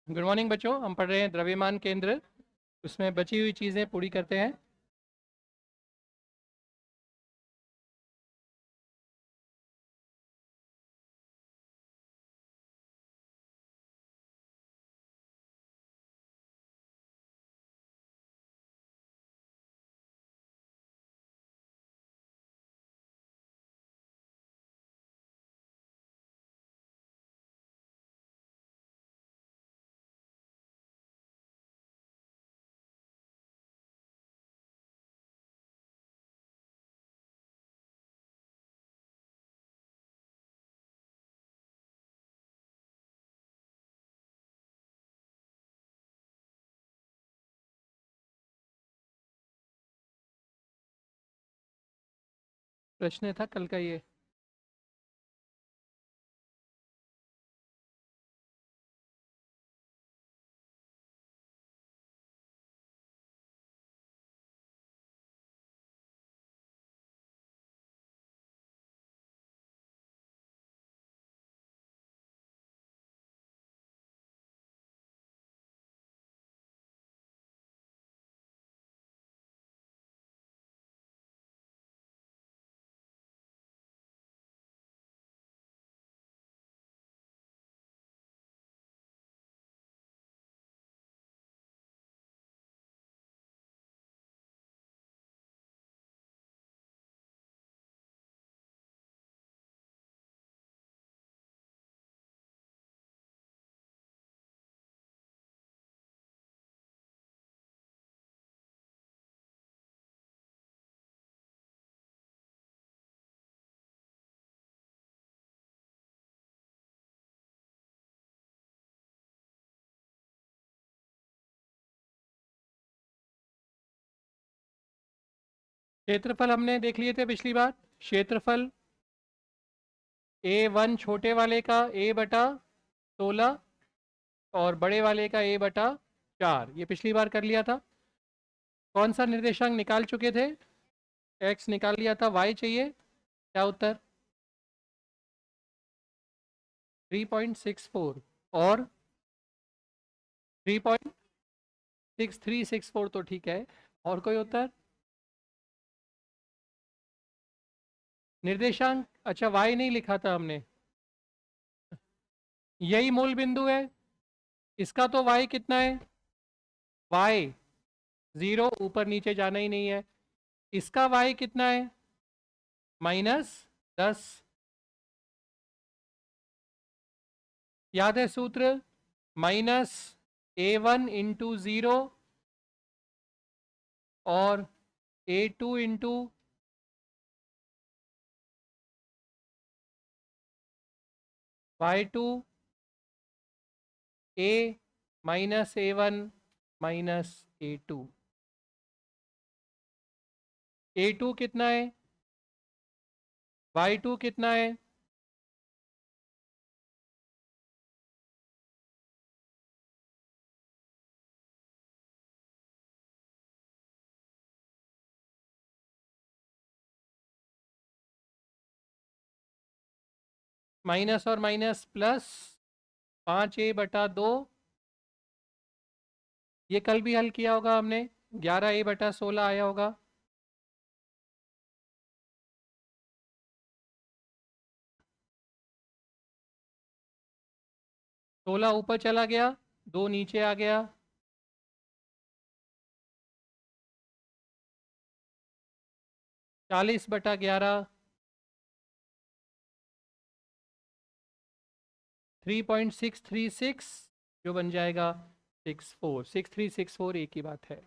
Good morning बच्चों, हम पढ़ रहे हैं द्रव्यमान केंद्र। उसमें बची हुई चीज़ें पूरी करते हैं। प्रश्न था कल का ये। क्षेत्रफल हमने देख लिए थे पिछली बार। क्षेत्रफल A1 छोटे वाले का A/16 और बड़े वाले का A/4, ये पिछली बार कर लिया था। कौन सा निर्देशांक निकाल चुके थे? x निकाल लिया था, y चाहिए। क्या उत्तर? 3.64 और 3.6364 तो ठीक है। और कोई उत्तर? निर्देशांक, अच्छा y नहीं लिखा था हमने। यही मूल बिंदु है। इसका तो y कितना है? y 0, ऊपर नीचे जाना ही नहीं है। इसका y कितना है? -10। याद है सूत्र? -A1 × 0 और A2 × y2, A -A1 -A2। A2 कितना है? y2 कितना है? माइनस और माइनस प्लस, 5a/2। ये कल भी हल किया होगा हमने। 11a/16 आया होगा। सोलह ऊपर चला गया, 2 नीचे आ गया। 40/11, 3.636, जो बन जाएगा 6364। एक ही बात है।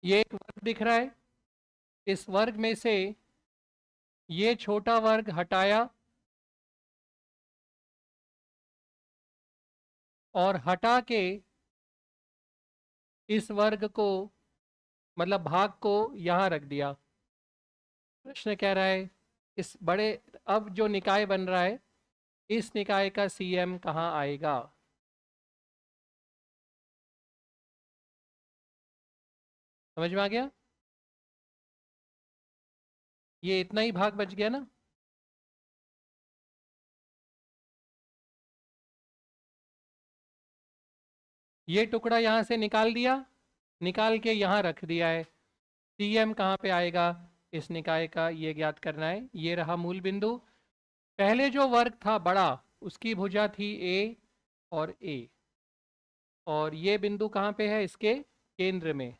ये एक वर्ग दिख रहा है, इस वर्ग में से ये छोटा वर्ग हटाया और हटा के इस वर्ग को, मतलब भाग को यहां रख दिया। प्रश्न कह रहा है इस बड़े, अब जो निकाय बन रहा है इस निकाय का सीएम कहाँ आएगा? समझ में आ गया? ये इतना ही भाग बच गया ना। ये टुकड़ा यहां से निकाल दिया, निकाल के यहां रख दिया है। सीएम कहाँ पे आएगा इस निकाय का, ये ज्ञात करना है। ये रहा मूल बिंदु। पहले जो वर्ग था बड़ा, उसकी भुजा थी ए और ए, और ये बिंदु कहाँ पे है? इसके केंद्र में,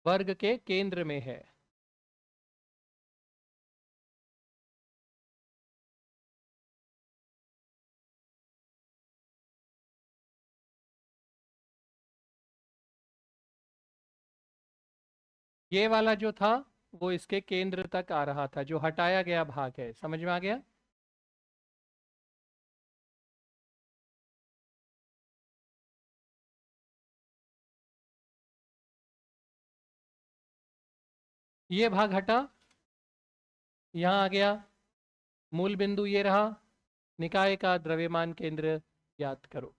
वर्ग के केंद्र में है। ये वाला जो था वो इसके केंद्र तक आ रहा था, जो हटाया गया भाग है। समझ में आ गया? ये भाग हटा, यहाँ आ गया। मूल बिंदु ये रहा। निकाय का द्रव्यमान केंद्र ज्ञात करो।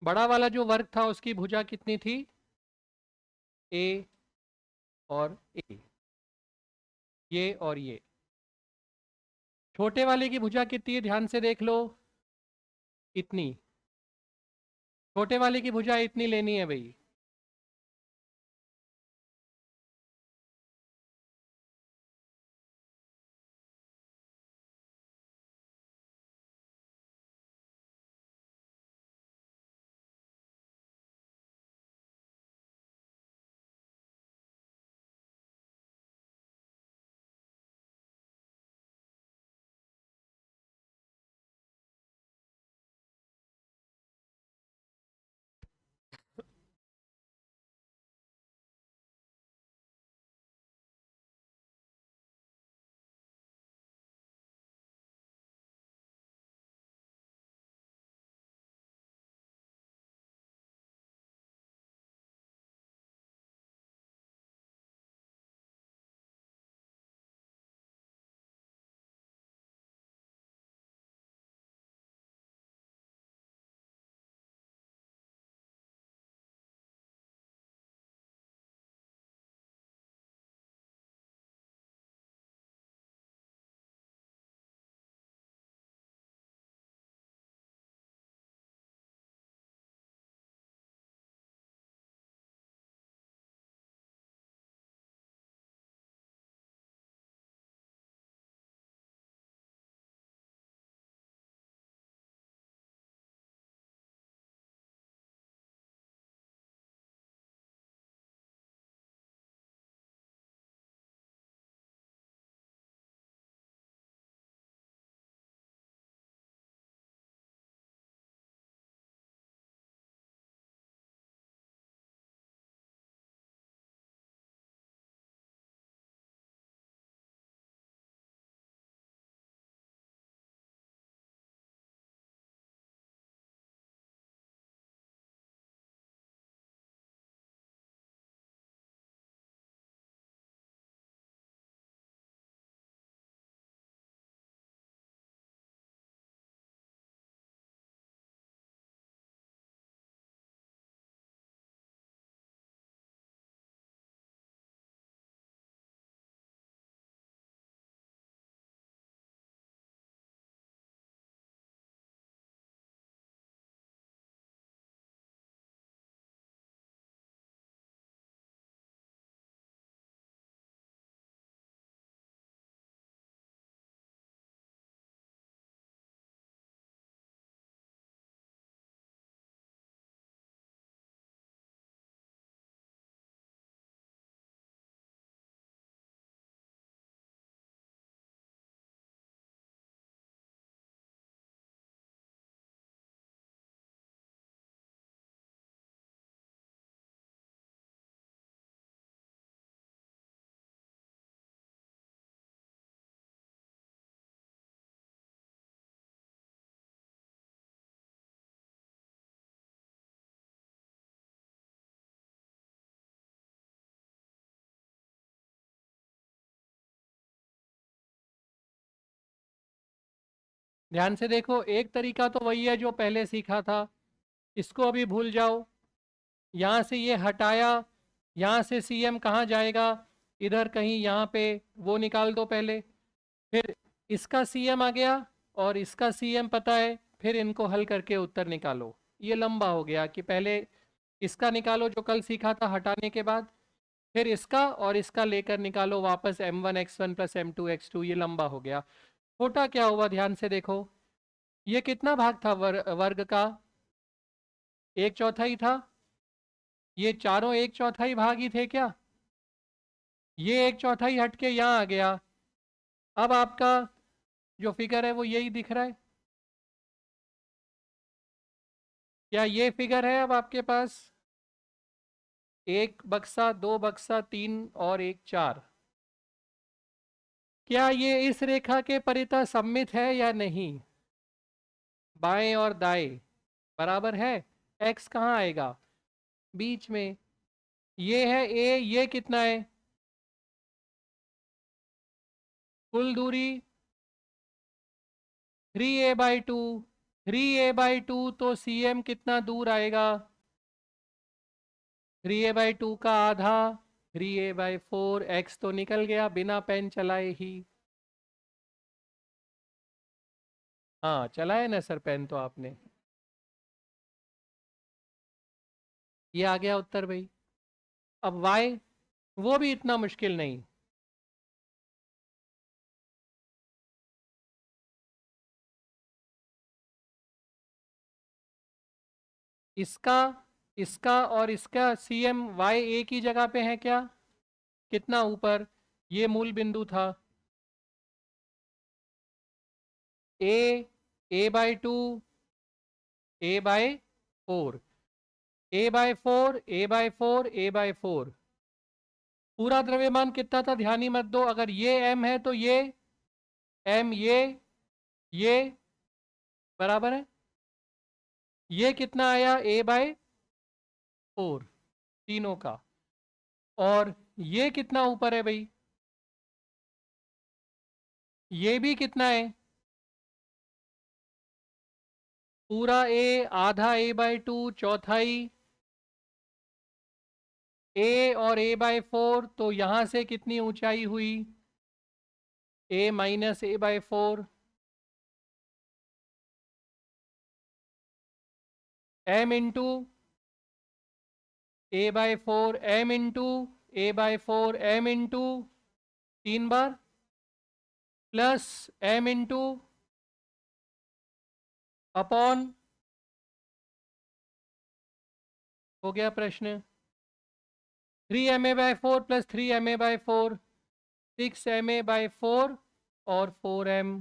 बड़ा वाला जो वर्ग था उसकी भुजा कितनी थी? ए और ए, ये और ये। छोटे वाले की भुजा कितनी है ध्यान से देख लो, इतनी। छोटे वाले की भुजा इतनी लेनी है भाई। ध्यान से देखो, एक तरीका तो वही है जो पहले सीखा था, इसको अभी भूल जाओ। यहाँ से ये हटाया, यहाँ से CM कहाँ जाएगा, इधर कहीं यहाँ पे, वो निकाल दो पहले। फिर इसका CM आ गया और इसका CM पता है, फिर इनको हल करके उत्तर निकालो। ये लंबा हो गया कि पहले इसका निकालो जो कल सीखा था हटाने के बाद, फिर इसका और इसका लेकर निकालो वापस m1 x1 plus m2 x2, ये लंबा हो गया। छोटा क्या हुआ ध्यान से देखो, ये कितना भाग था वर्ग का, 1/4 था। ये चारों 1/4 भाग ही थे क्या, ये 1/4 हट के यहाँ आ गया। अब आपका जो फिगर है वो यही दिख रहा है, क्या ये फिगर है अब आपके पास, 1 बक्सा 2 बक्सा 3 और 1 4। क्या ये इस रेखा के परितः सममित है या नहीं, बाएं और दाएं बराबर है, x कहाँ आएगा, बीच में। ये है a, ये कितना है, कुल दूरी 3a/2, 3a/2 तो CM कितना दूर आएगा, 3a/2 का आधा, 3a/4, x तो निकल गया बिना पेन चलाए ही। हाँ चलाए ना सर पेन तो आपने, ये आ गया उत्तर भाई। अब y, वो भी इतना मुश्किल नहीं, इसका इसका और इसका CM y एक ही जगह पे है क्या, कितना ऊपर, ये मूल बिंदु था, a/2, a/4, a/4, a/4, a/4। पूरा द्रव्यमान कितना था ध्यान ही मत दो, अगर ये m है तो ये m, ये बराबर है, ये कितना आया a/4 तीनों का, और ये कितना ऊपर है भाई, ये भी कितना है, पूरा a, आधा a/2, चौथाई a और a/4, तो यहां से कितनी ऊंचाई हुई, a minus a/4, m into a/4, m into a/4, m into 3 bar, plus m into upon, हो गया प्रश्न, 3ma/4 प्लस 3ma/4, 6ma/4 और 4m।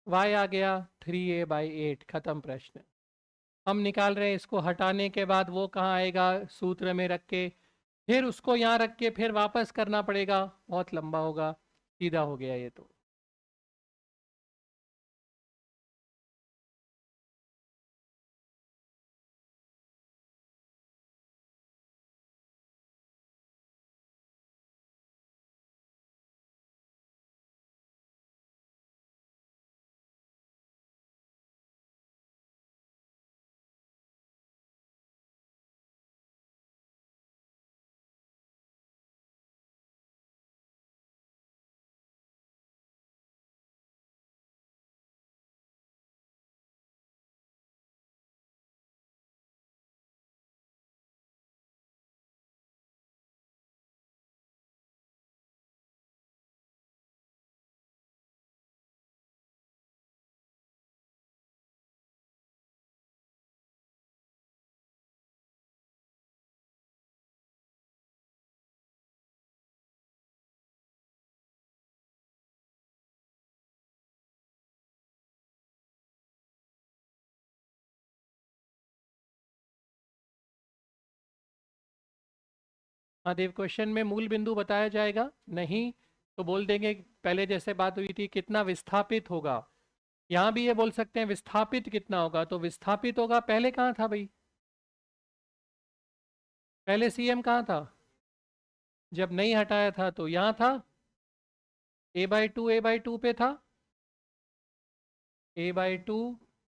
y आ गया 3a/8, खत्म प्रश्न। हम निकाल रहे हैं इसको हटाने के बाद वो कहाँ आएगा, सूत्र में रख के, फिर उसको यहाँ रख के फिर वापस करना पड़ेगा, बहुत लंबा होगा, सीधा हो गया ये तो। हाँ देव, क्वेश्चन में मूल बिंदु बताया जाएगा, नहीं तो बोल देंगे पहले जैसे बात हुई थी कितना विस्थापित होगा, यहाँ भी ये बोल सकते हैं विस्थापित कितना होगा, तो विस्थापित होगा पहले कहाँ था भाई, पहले सीएम कहाँ था? जब नहीं हटाया था तो यहाँ था, a/2 पे था, a/2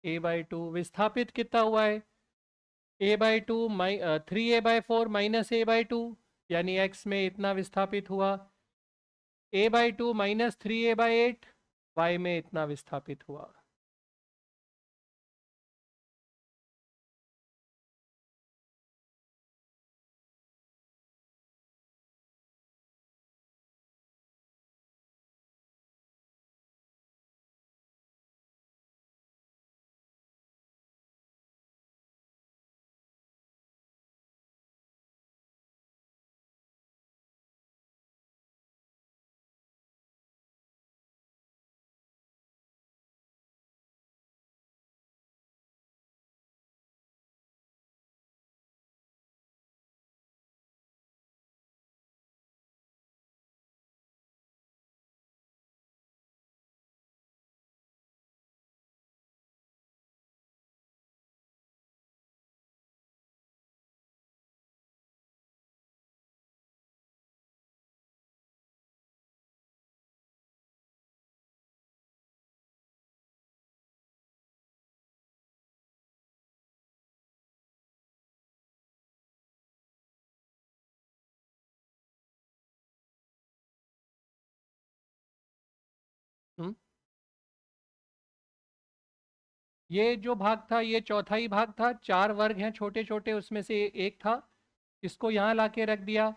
a/2 विस्थापित कितना हुआ है? a/2 3a/4 माइनस a/2, यानी x में इतना विस्थापित हुआ। a/2 माइनस 3a/8 y में इतना विस्थापित हुआ। हम्म? ये जो भाग था ये चौथाई भाग था, 4 वर्ग हैं छोटे छोटे, उसमें से एक था, इसको यहाँ लाके रख दिया।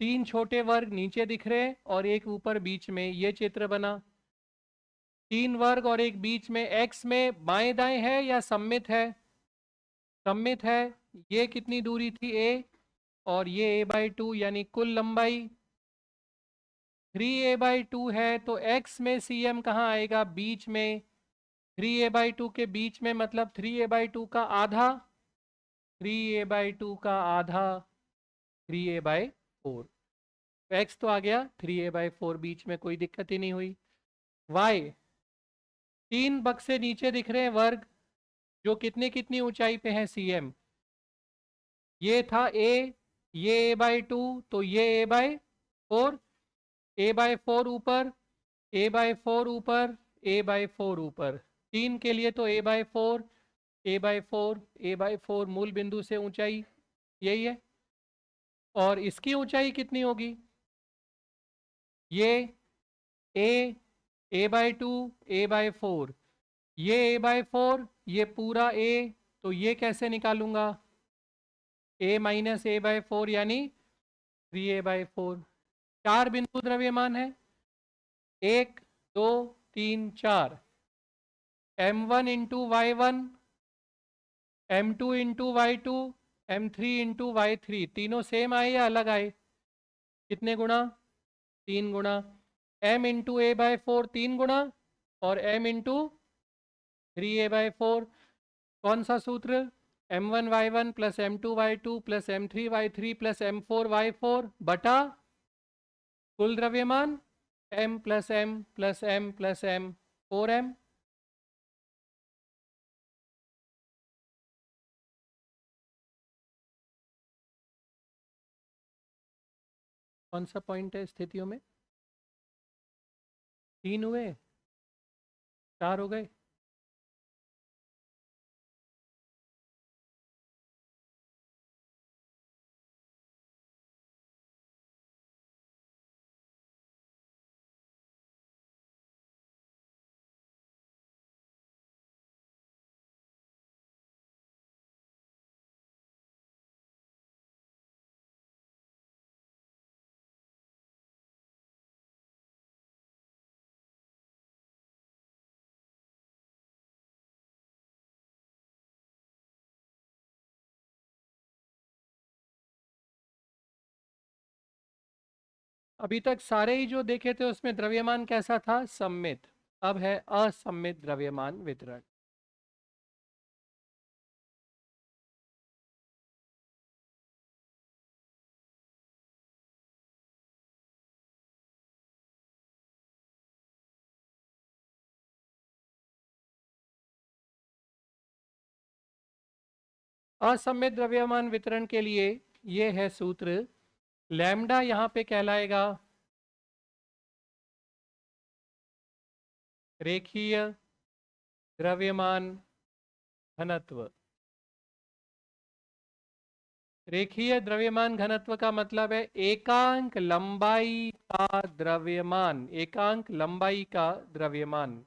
3 छोटे वर्ग नीचे दिख रहे हैं और एक ऊपर बीच में, ये चित्र बना। 3 वर्ग और एक बीच में, x में बाएं दाएं है या सममित है? सममित है। ये कितनी दूरी थी a, और ये a/2 यानी कुल लंबाई 3a/2 है, तो x में cm कहाँ आएगा? बीच में। 3a/2 के बीच में मतलब 3a/2 का आधा, 3a/2 का आधा 3a/4, x तो आ गया 3a/4, बीच में कोई दिक्कत ही नहीं हुई। y 3 बक्से नीचे दिख रहे हैं वर्ग, जो कितनी कितनी ऊंचाई पे है cm? ये था a, ये a/2, तो ये a/4, a/4 ऊपर, a/4 ऊपर, a/4 ऊपर, 3 के लिए तो a/4 a/4 a/4 मूल बिंदु से ऊंचाई यही है। और इसकी ऊंचाई कितनी होगी? ये a, a/2 a/4, ये a/4, ये पूरा a, तो ये कैसे निकालूंगा? a माइनस a/4 यानी 3a/4। 4 बिंदु द्रव्यमान है, 1 2 3 4, m1 into y1, m2 into y2, m3 into y3, तीनों सेम आए या अलग आए? कितने गुना? 3 गुना। m इंटू a/4 3 गुना, और m इंटू 3a/4। कौन सा सूत्र? m1y1 plus m2y2 plus m3y3 plus m4y4 बटा कुल द्रव्यमान m plus m plus m plus m 4m। कौन सा पॉइंट है स्थितियों में? 3 हुए, 4 हो गए। अभी तक सारे ही जो देखे थे उसमें द्रव्यमान कैसा था? सममित। अब है असममित द्रव्यमान वितरण। असममित द्रव्यमान वितरण के लिए ये है सूत्र। लैम्डा यहाँ पे कहलाएगा रेखीय द्रव्यमान घनत्व। रेखीय द्रव्यमान घनत्व का मतलब है एकांक लंबाई का द्रव्यमान, एकांक लंबाई का द्रव्यमान।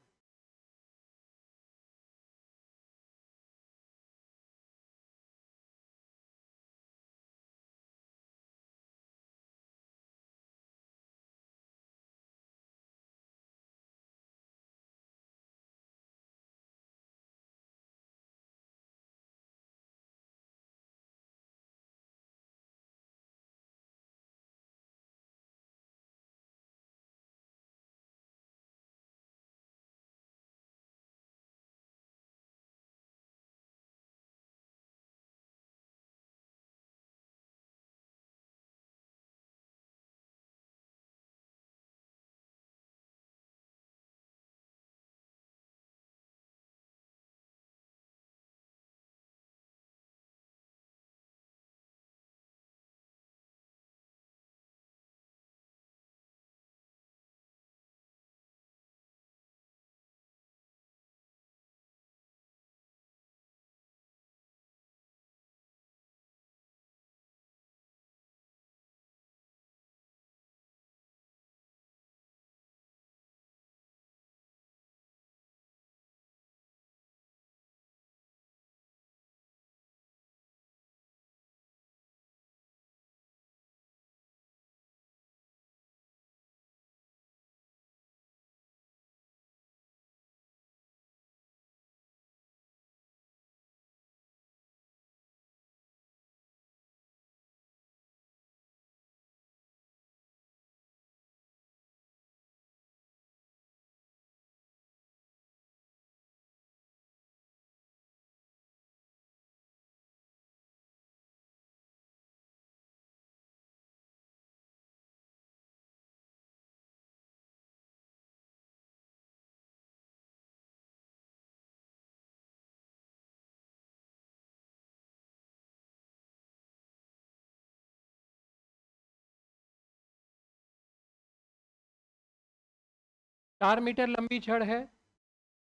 चार मीटर लंबी छड़ है,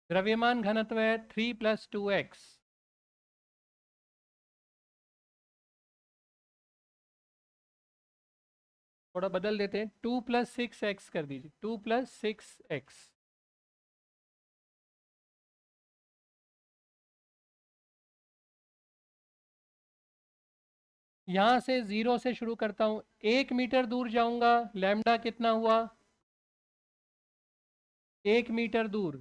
द्रव्यमान घनत्व है 3 + 2x। थोड़ा बदल देते हैं, 2 + 6x कर दीजिए, 2 + 6x। यहाँ से 0 से शुरू करता हूँ, 1 मीटर दूर जाऊंगा, लैम्डा कितना हुआ? 1 मीटर दूर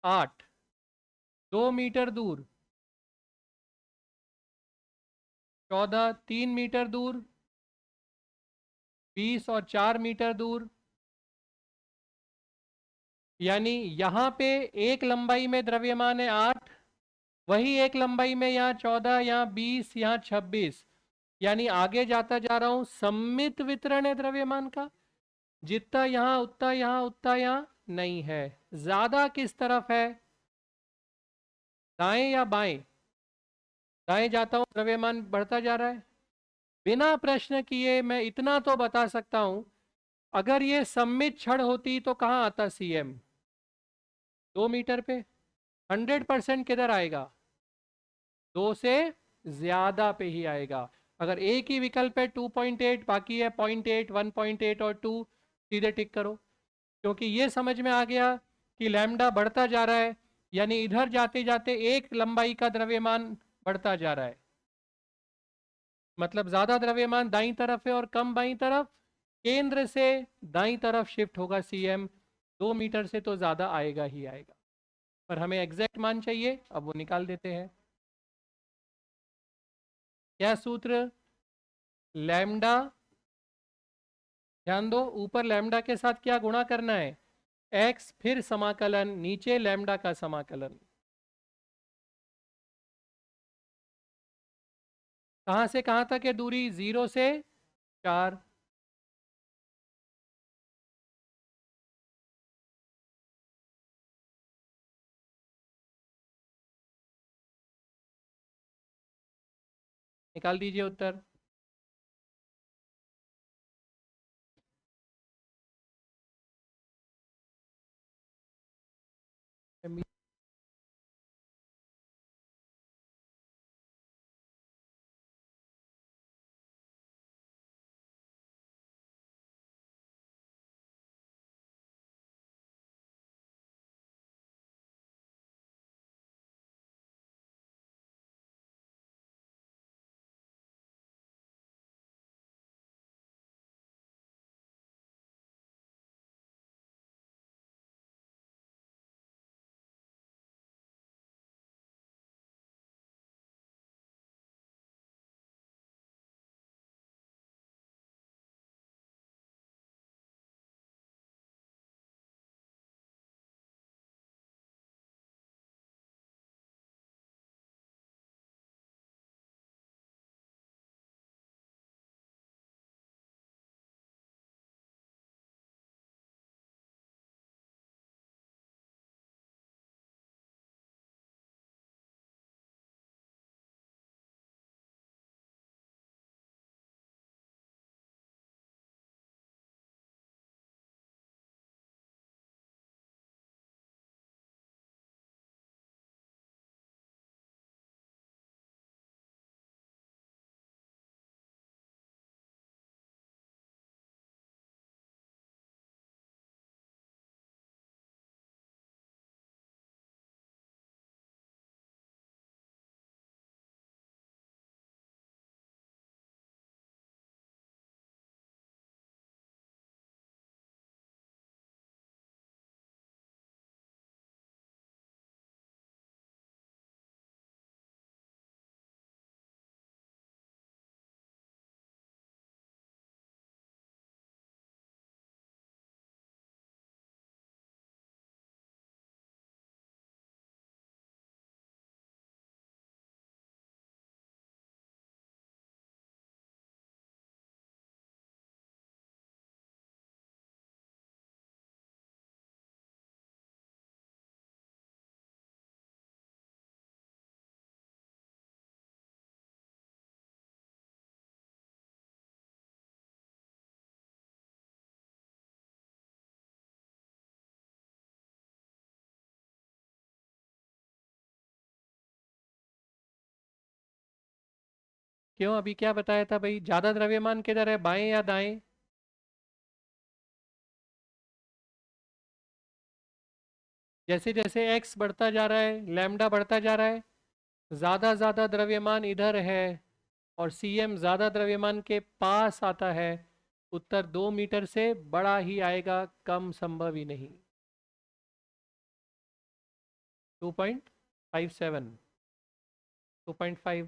8, 2 मीटर दूर 14, 3 मीटर दूर 20 और 4 मीटर दूर, यानी यहाँ पे एक लंबाई में द्रव्यमान है 8, वही एक लंबाई में यहाँ 14, यहाँ 20, यहाँ 26, यानी आगे जाता जा रहा हूँ, सममित वितरण है द्रव्यमान का, जितना यहाँ उतना यहाँ उतना यहाँ नहीं है। ज्यादा किस तरफ है, दाएं या बाएं? दाएं जाता हूँ, द्रव्यमान बढ़ता जा रहा है। बिना प्रश्न किए मैं इतना तो बता सकता हूं, अगर ये सममित छड़ होती तो कहाँ आता सीएम? 2 मीटर पे। 100% किधर आएगा? 2 से ज्यादा पे ही आएगा। अगर एक ही विकल्प है 2.8, बाकी है 0.8, 1.8 और 2, सीधे टिक करो, क्योंकि ये समझ में आ गया कि लैम्डा बढ़ता जा रहा है, यानी इधर जाते जाते एक लंबाई का द्रव्यमान बढ़ता जा रहा है, मतलब ज्यादा द्रव्यमान दाईं तरफ है और कम बाईं तरफ। केंद्र से दाईं तरफ शिफ्ट होगा सीएम, 2 मीटर से तो ज्यादा आएगा ही आएगा, पर हमें एग्जैक्ट मान चाहिए, अब वो निकाल देते हैं। क्या सूत्र? लैम्डा, ध्यान दो ऊपर लैम्डा के साथ क्या गुणा करना है, एक्स, फिर समाकलन, नीचे लैम्डा का समाकलन। कहां से कहां तक है दूरी? 0 से 4। निकाल दीजिए उत्तर। क्यों, अभी क्या बताया था भाई, ज्यादा द्रव्यमान किधर है, बाएं या दाएं? जैसे जैसे x बढ़ता जा रहा है, लैम्डा बढ़ता जा रहा है, ज्यादा द्रव्यमान इधर है और cm ज्यादा द्रव्यमान के पास आता है, उत्तर 2 मीटर से बड़ा ही आएगा, कम संभव ही नहीं। 2.57, 2.5,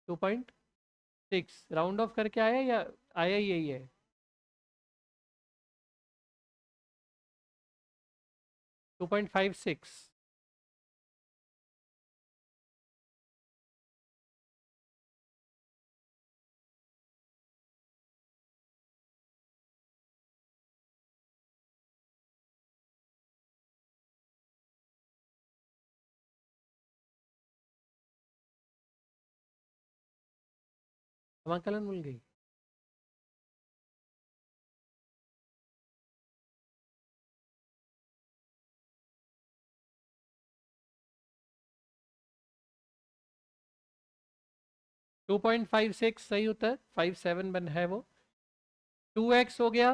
2.6 राउंड ऑफ करके आया या आया ही यही है? 2.56। समाकलन भूल गई? 2.56 सही उत्तर, 57 बन है वो। 2x हो गया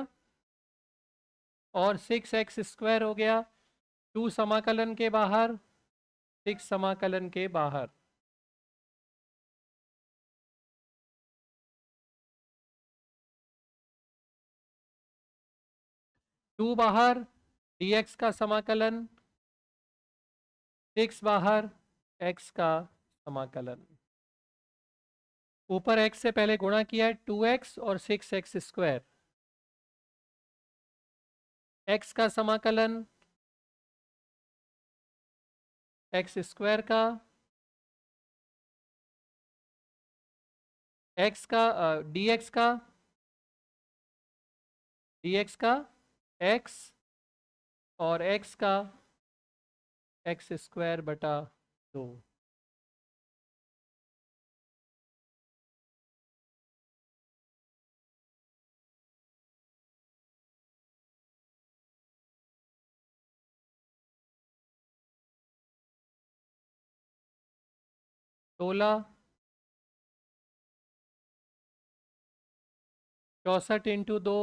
और 6x² हो गया। 2 समाकलन के बाहर, 6 समाकलन के बाहर। टू बाहर, dx का समाकलन, 6 बाहर, x का समाकलन। ऊपर x से पहले गुणा किया है, 2x और 6x²। x का समाकलन, x² का, x का dx का, dx का x और x का x²/2। 16, 64 into 2,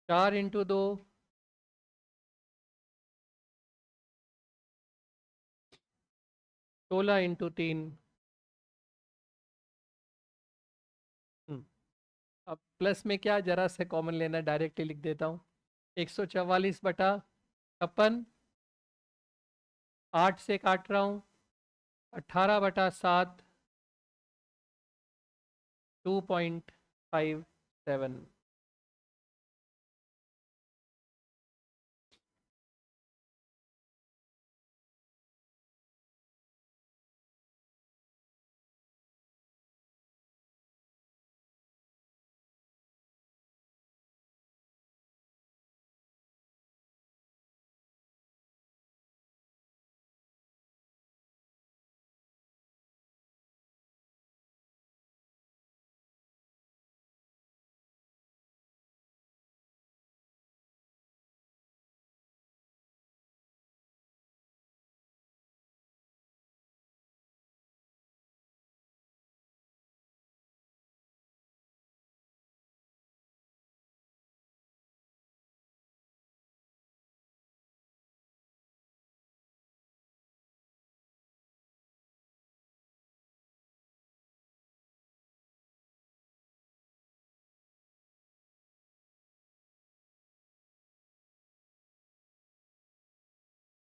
4 into 2, 16 into 3। अब प्लस में क्या, जरा से कॉमन लेना, डायरेक्टली लिख देता हूँ। 144/56, 8 से काट रहा हूँ, 18/7, 2.57।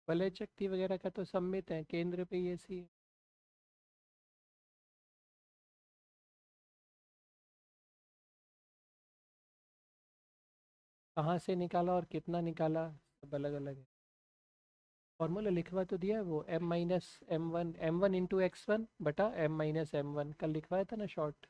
वलय शक्ति वगैरह का तो सम्मित है, केंद्र पे ये सी है। कहाँ से निकाला और कितना निकाला, सब अलग अलग है। फॉर्मूला लिखवा तो दिया है वो, m - m1 इंटू x1 बटा m - m1, कल लिखवाया था ना शॉर्ट।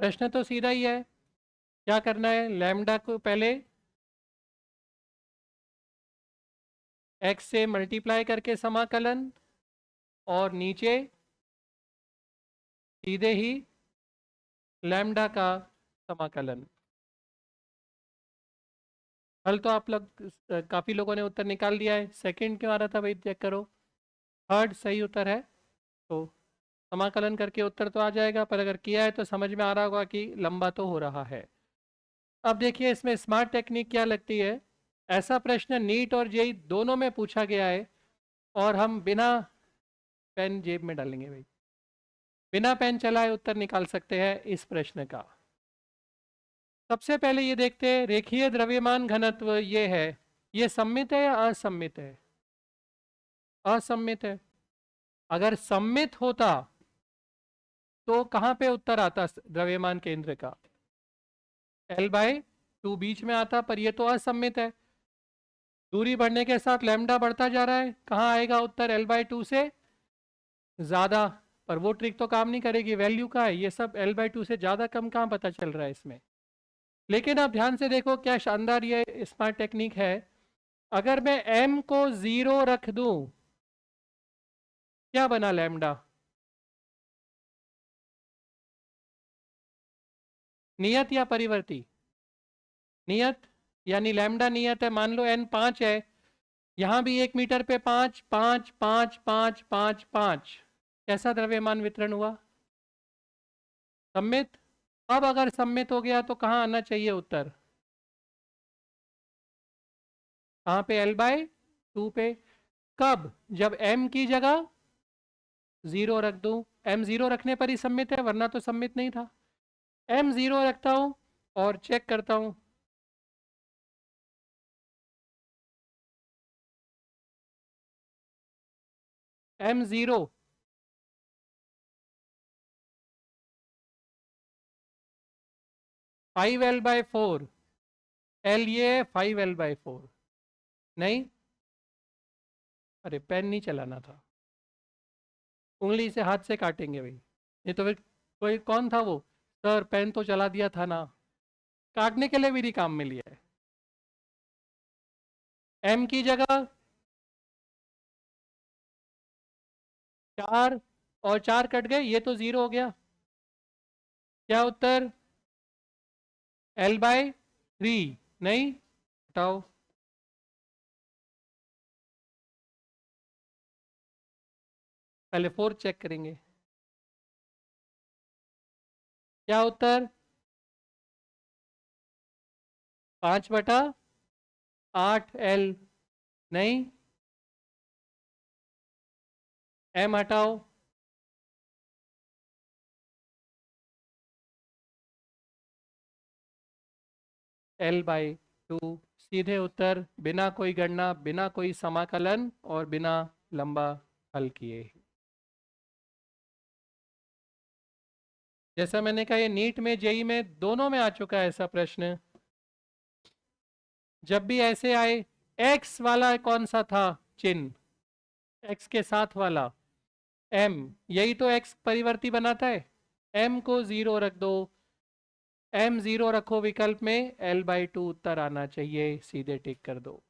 प्रश्न तो सीधा ही है। क्या करना है, लैम्डा को पहले x से मल्टीप्लाई करके समाकलन, और नीचे सीधे ही लैम्डा का समाकलन। हल तो आप लोग काफ़ी लोगों ने उत्तर निकाल दिया है। सेकंड क्यों आ रहा था भाई, चेक करो। थर्ड सही उत्तर है। तो समाकलन करके उत्तर तो आ जाएगा, पर अगर किया है तो समझ में आ रहा होगा कि लंबा तो हो रहा है। अब देखिए इसमें स्मार्ट टेक्निक क्या लगती है। ऐसा प्रश्न नीट और जेई दोनों में पूछा गया है, और हम बिना पेन जेब में डालेंगे भाई, बिना पेन चलाए उत्तर निकाल सकते हैं इस प्रश्न का। सबसे पहले ये देखते हैं, रेखीय द्रव्यमान घनत्व ये है, ये सममित है या असममित है? असममित है। अगर सममित होता तो कहाँ पे उत्तर आता द्रव्यमान केंद्र का? L/2 बीच में आता, पर ये तो असममित है। दूरी बढ़ने के साथ लैम्डा बढ़ता जा रहा है, कहाँ आएगा उत्तर? L/2 से ज़्यादा। पर वो ट्रिक तो काम नहीं करेगी, वैल्यू का है, ये सब L/2 से ज़्यादा कम कहाँ पता चल रहा है इसमें। लेकिन आप ध्यान से देखो क्या शानदार ये स्मार्ट टेक्निक है। अगर मैं m को 0 रख दूं, क्या बना लैम्डा? नियत या परिवर्ती? नियत, यानी लैम्डा नियत है। मान लो n 5 है, यहां भी 1 मीटर पे 5 5 5 5 5 5। कैसा द्रव्यमान वितरण हुआ? सममित। अब अगर सममित हो गया तो कहाँ आना चाहिए उत्तर? कहाँ पे? L/2 पे। कब? जब m की जगह 0 रख दूं। m 0 रखने पर ही सममित है, वरना तो सममित नहीं था। m 0 रखता हूं और चेक करता हूं। m 0 5L/4। L ये 5L/4। नहीं, अरे पेन नहीं चलाना था, उंगली से हाथ से काटेंगे भाई। नहीं तो फिर कोई कौन था वो, सर पेन तो चला दिया था ना। काटने के लिए भी नहीं काम में लिया है। m की जगह 4, और 4 कट गए, ये तो 0 हो गया। क्या उत्तर? L/3। नहीं, हटाओ। पहले 4 चेक करेंगे। क्या उत्तर? 5/8L। नहीं, m हटाओ। L/2। सीधे उत्तर, बिना कोई गणना, बिना कोई समाकलन और बिना लंबा हल किए। जैसा मैंने कहा, ये नीट में जेई में दोनों में आ चुका है ऐसा प्रश्न। जब भी ऐसे आए, एक्स वाला कौन सा था चिन्ह? एक्स के साथ वाला m, यही तो x परिवर्ती बनाता है। m को 0 रख दो, m 0 रखो विकल्प में, L/2 उत्तर आना चाहिए, सीधे टिक कर दो।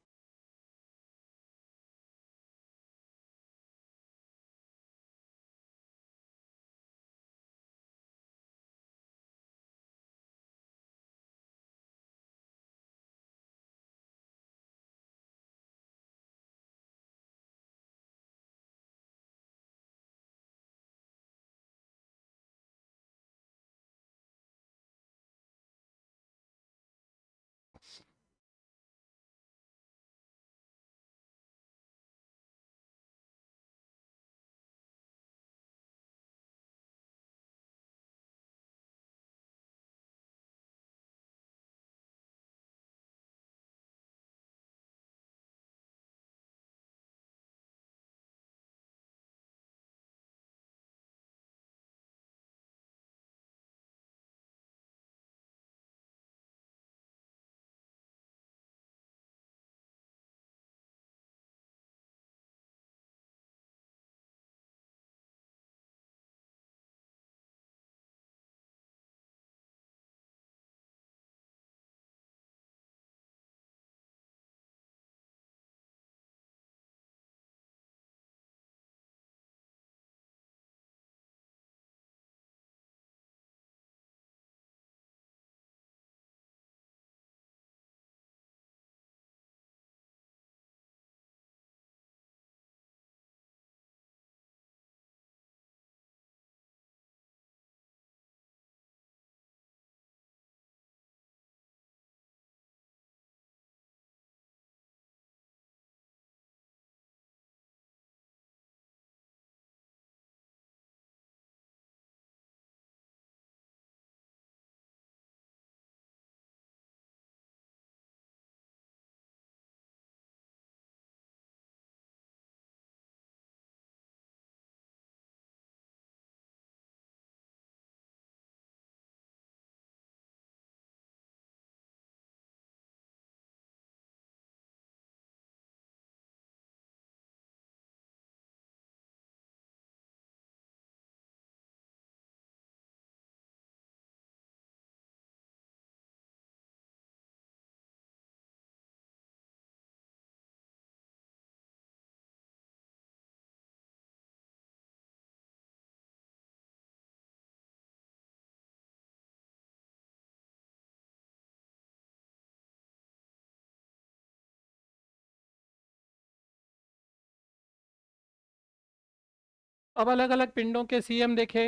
अब अलग अलग पिंडों के सीएम देखे।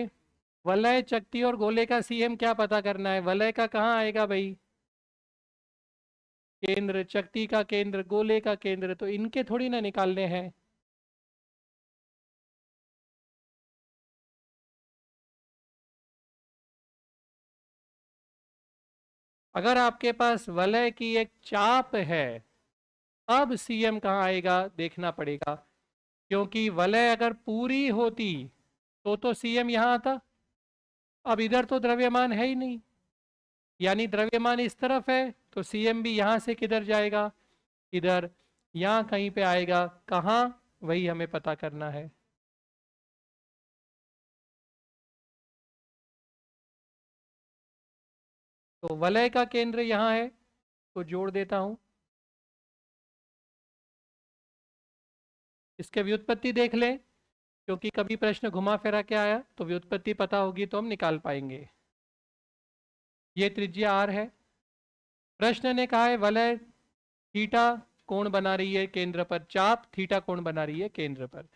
वलय, चकती और गोले का सीएम क्या पता करना है? वलय का कहाँ आएगा भाई? केंद्र, चकती का केंद्र, गोले का केंद्र, तो इनके थोड़ी ना निकालने हैं। अगर आपके पास वलय की एक चाप है, अब सीएम कहाँ आएगा देखना पड़ेगा, क्योंकि वलय अगर पूरी होती तो सीएम यहां आता। अब इधर तो द्रव्यमान है ही नहीं, यानी द्रव्यमान इस तरफ है, तो सीएम भी यहां से किधर जाएगा? इधर, यहां कहीं पे आएगा। कहाँ? वही हमें पता करना है। तो वलय का केंद्र यहां है, तो जोड़ देता हूं। इसके व्युत्पत्ति देख लें, क्योंकि कभी प्रश्न घुमा फिरा के आया तो व्युत्पत्ति पता होगी तो हम निकाल पाएंगे। ये त्रिज्या r है। प्रश्न ने कहा है वलय थीटा कोण बना रही है केंद्र पर, चाप थीटा कोण बना रही है केंद्र पर,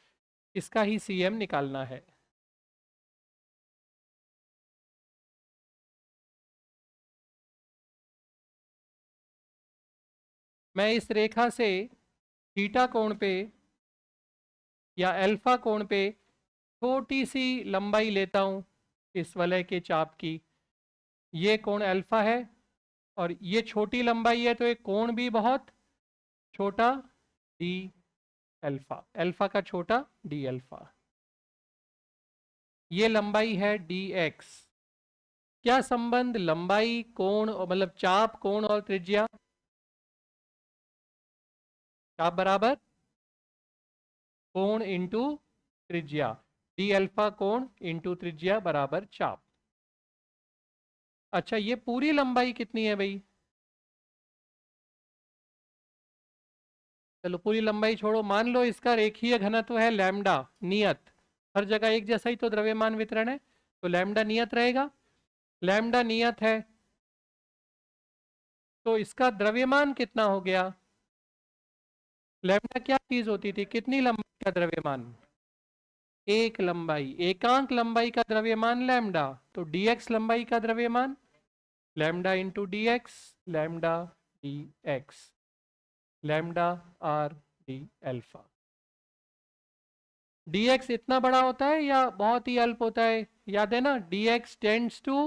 इसका ही सीएम निकालना है। मैं इस रेखा से थीटा कोण पे या अल्फा कोण पे छोटी सी लंबाई लेता हूं इस वलय के चाप की। ये कोण अल्फा है और ये छोटी लंबाई है, तो एक कोण भी बहुत छोटा, डी अल्फा, अल्फा का छोटा डी अल्फा। ये लंबाई है डी एक्स। क्या संबंध लंबाई कोण और मतलब चाप कोण और त्रिज्या? चाप बराबर कोण इंटू त्रिज्या, डी अल्फा कोण इंटू त्रिज्या बराबर चाप। अच्छा, ये पूरी लंबाई कितनी है भाई? चलो पूरी लंबाई छोड़ो, मान लो इसका रेखीय घनत्व है लैम्डा नियत। हर जगह एक जैसा ही तो द्रव्यमान वितरण है, तो लैम्डा नियत रहेगा। लैम्डा नियत है, तो इसका द्रव्यमान कितना हो गया? लैम्डा क्या चीज होती थी? कितनी लंबाई का द्रव्यमान? एक लंबाई, एकांक लंबाई का द्रव्यमान लैम्डा, तो dx लंबाई का द्रव्यमान lambda into D x, lambda D x, lambda R D alpha. dx इतना बड़ा होता है या बहुत ही अल्प होता है? याद है ना, dx टेंड्स टू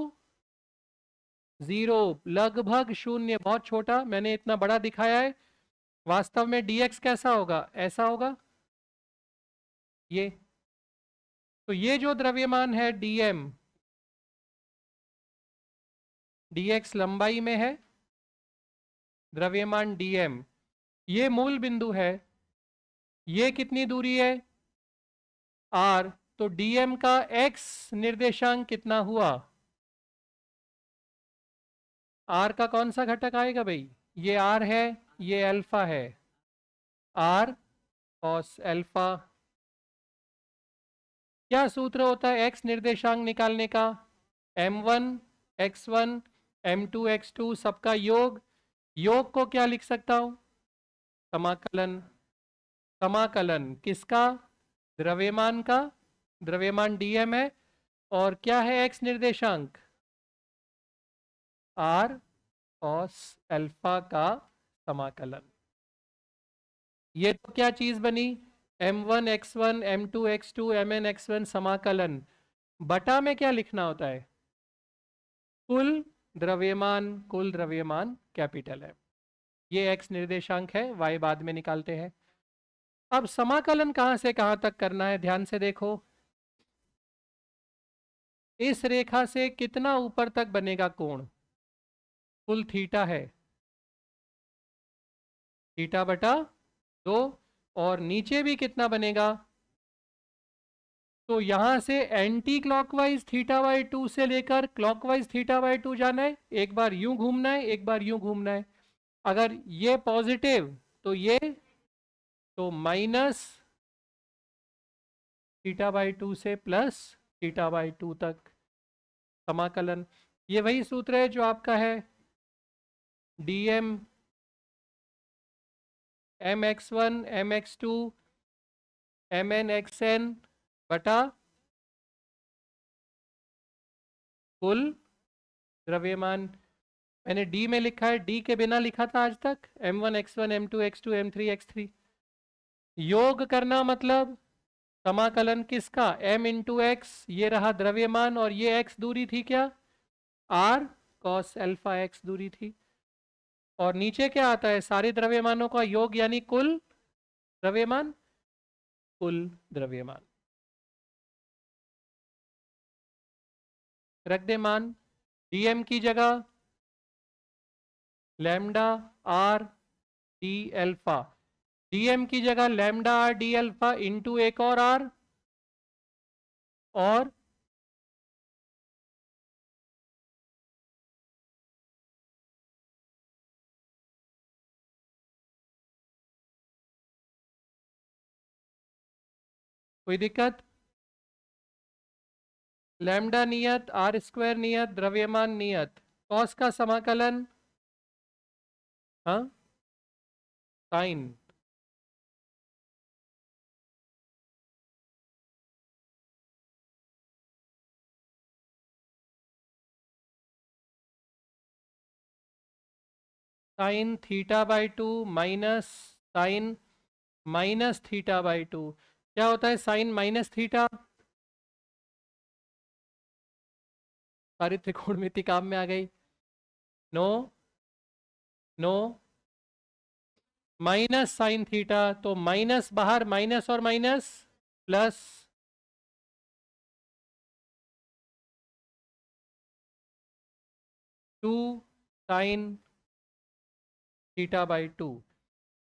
जीरो, लगभग शून्य, बहुत छोटा। मैंने इतना बड़ा दिखाया है, वास्तव में dx कैसा होगा? ऐसा होगा ये। तो ये जो द्रव्यमान है dm, dx लंबाई में है, द्रव्यमान dm, ये मूल बिंदु है। ये कितनी दूरी है? r, तो dm का x निर्देशांक कितना हुआ? r का कौन सा घटक आएगा भाई? ये r है, ये अल्फा है, r cos अल्फा। क्या सूत्र होता है x निर्देशांक निकालने का? m1 x1 m2 x2 सबका योग। योग को क्या लिख सकता हूं? समाकलन। समाकलन किसका? द्रव्यमान का। द्रव्यमान dm है, और क्या है x निर्देशांक? r cos अल्फा का समाकलन। ये तो क्या चीज बनी? m1 x1 m2 x2 mn x1 समाकलन। बटा में क्या लिखना होता है? कुल द्रव्यमान। कुल द्रव्यमान कैपिटल है। ये x निर्देशांक है, y बाद में निकालते हैं। अब समाकलन कहां से कहां तक करना है, ध्यान से देखो। इस रेखा से कितना ऊपर तक बनेगा कोण? कुल थीटा है, थीटा बटा 2, और नीचे भी कितना बनेगा? तो यहां से एंटी क्लॉकवाइज थीटा बाई 2 से लेकर क्लॉकवाइज थीटा बाई 2 जाना है। एक बार यूं घूमना है, एक बार यूं घूमना है। अगर ये पॉजिटिव तो ये, तो माइनस थीटा बाई 2 से प्लस थीटा बाई 2 तक समाकलन। ये वही सूत्र है जो आपका है dm mx1 mx2 mn xn बटा कुल द्रव्यमान। मैंने डी में लिखा है, डी के बिना लिखा था आज तक m1 x1 m2 x2 m3 x3। योग करना मतलब समाकलन किसका, m इंटू एक्स, ये रहा द्रव्यमान और ये x दूरी थी क्या, r cos अल्फा x दूरी थी। और नीचे क्या आता है, सारे द्रव्यमानों का योग यानी कुल द्रव्यमान, कुल द्रव्यमान। रख दे मान, dm की जगह lambda R D alpha, dm की जगह lambda R D alpha into एक और r, और कोई दिक्कत, लैम्डा नियत, आर स्क्वायर नियत, द्रव्यमान नियत, कॉस का समाकलन, हाँ sine, sine theta by two minus sine minus theta by two. क्या होता है साइन माइनस थीटा, सारी त्रिकोणमिति काम में आ गई। No no, minus sine theta, तो माइनस बाहर, माइनस और minus plus, two sine theta by two.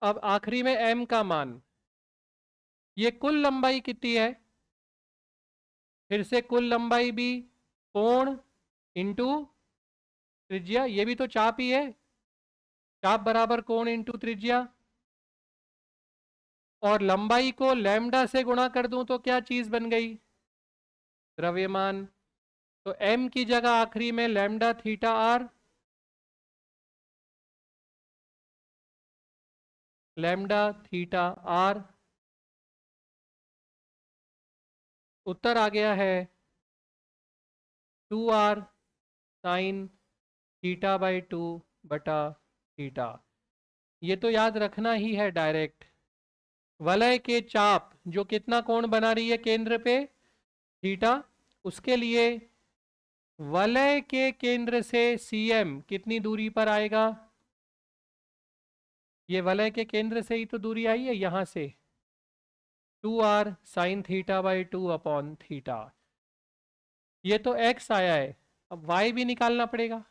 अब आखिरी में m का मान, ये कुल लंबाई कितनी है, फिर से कुल लंबाई भी कोण इंटू त्रिज्या, ये भी तो चाप ही है, चाप बराबर कोण इंटू त्रिज्या। और लंबाई को लैम्डा से गुणा कर दूं तो क्या चीज बन गई, द्रव्यमान। तो m की जगह आखिरी में lambda theta R, lambda theta R, उत्तर आ गया है 2r sine theta by two बटा थीटा। ये तो याद रखना ही है डायरेक्ट, वलय के चाप जो कितना कोण बना रही है केंद्र पे, थीटा, उसके लिए वलय के केंद्र से cm कितनी दूरी पर आएगा, ये वलय के केंद्र से ही तो दूरी आई है यहां से, 2r sine theta by two upon theta. ये तो x आया है, अब y भी निकालना पड़ेगा।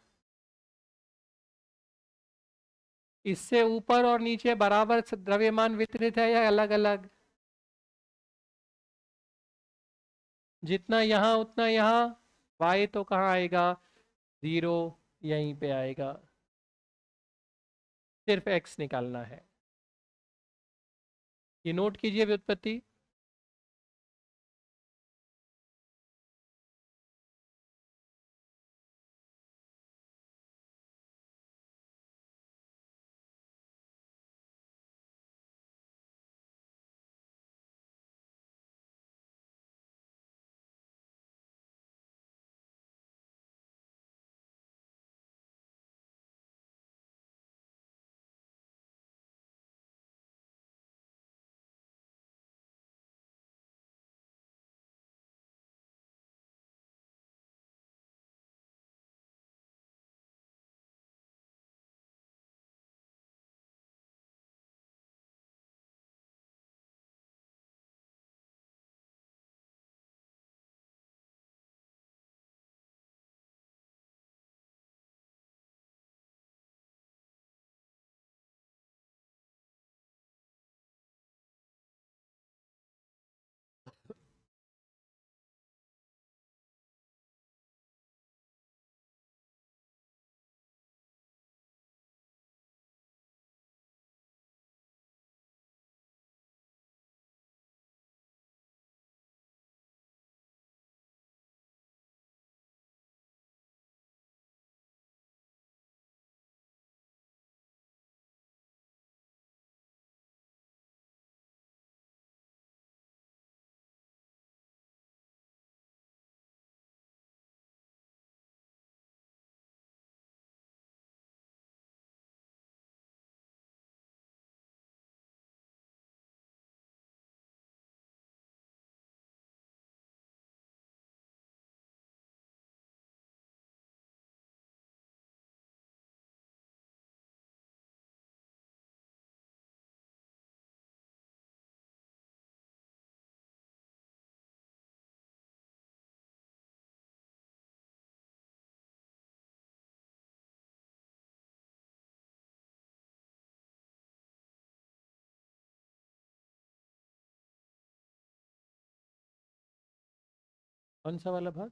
इससे ऊपर और नीचे बराबर द्रव्यमान वितरित है या अलग अलग, जितना यहाँ उतना यहाँ, y तो कहाँ आएगा, 0 यहीं पे आएगा, सिर्फ x निकालना है। ये नोट कीजिए व्युत्पत्ति। कौन सा वाला भाग?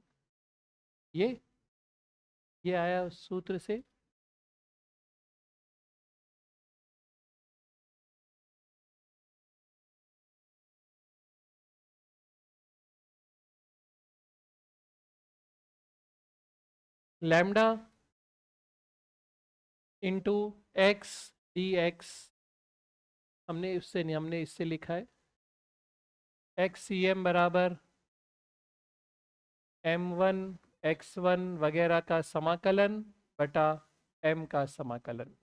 ये आया उस सूत्र से। Lambda into x D x, हमने उससे नहीं, हमने इससे लिखा है एक्स सी एम बराबर m1 x1 वगैरह का समाकलन बटा m का समाकलन।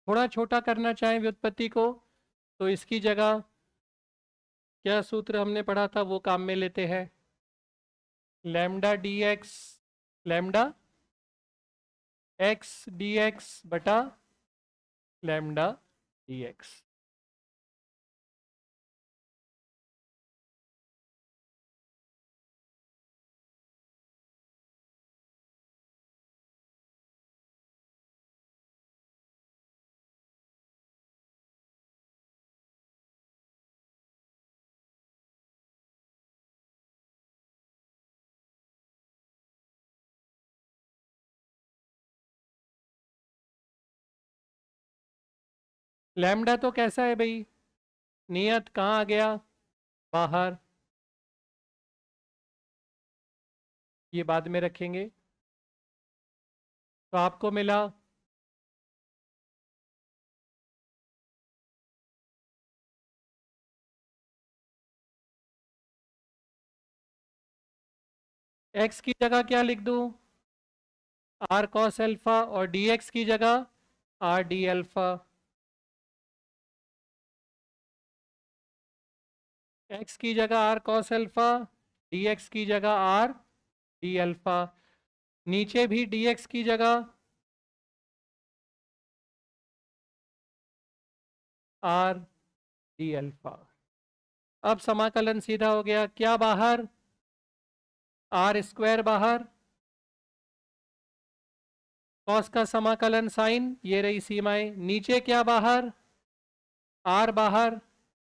थोड़ा छोटा करना चाहें व्युत्पत्ति को तो इसकी जगह क्या सूत्र हमने पढ़ा था वो काम में लेते हैं। Lambda D x, lambda x D x बटा लैम्डा डी एक्स। लैम्डा तो कैसा है भाई, नियत कहाँ आ गया, बाहर, ये बाद में रखेंगे। तो आपको मिला x की जगह क्या लिख दूं, r cos अल्फा, और dx की जगह r d अल्फा। x की जगह r cos अल्फा, dx की जगह r d अल्फा। नीचे भी dx की जगह r d अल्फा। अब समाकलन सीधा हो गया, क्या बाहर, आर स्क्वायर बाहर, कॉस का समाकलन साइन, ये रही सीमाएं। नीचे क्या बाहर, आर बाहर,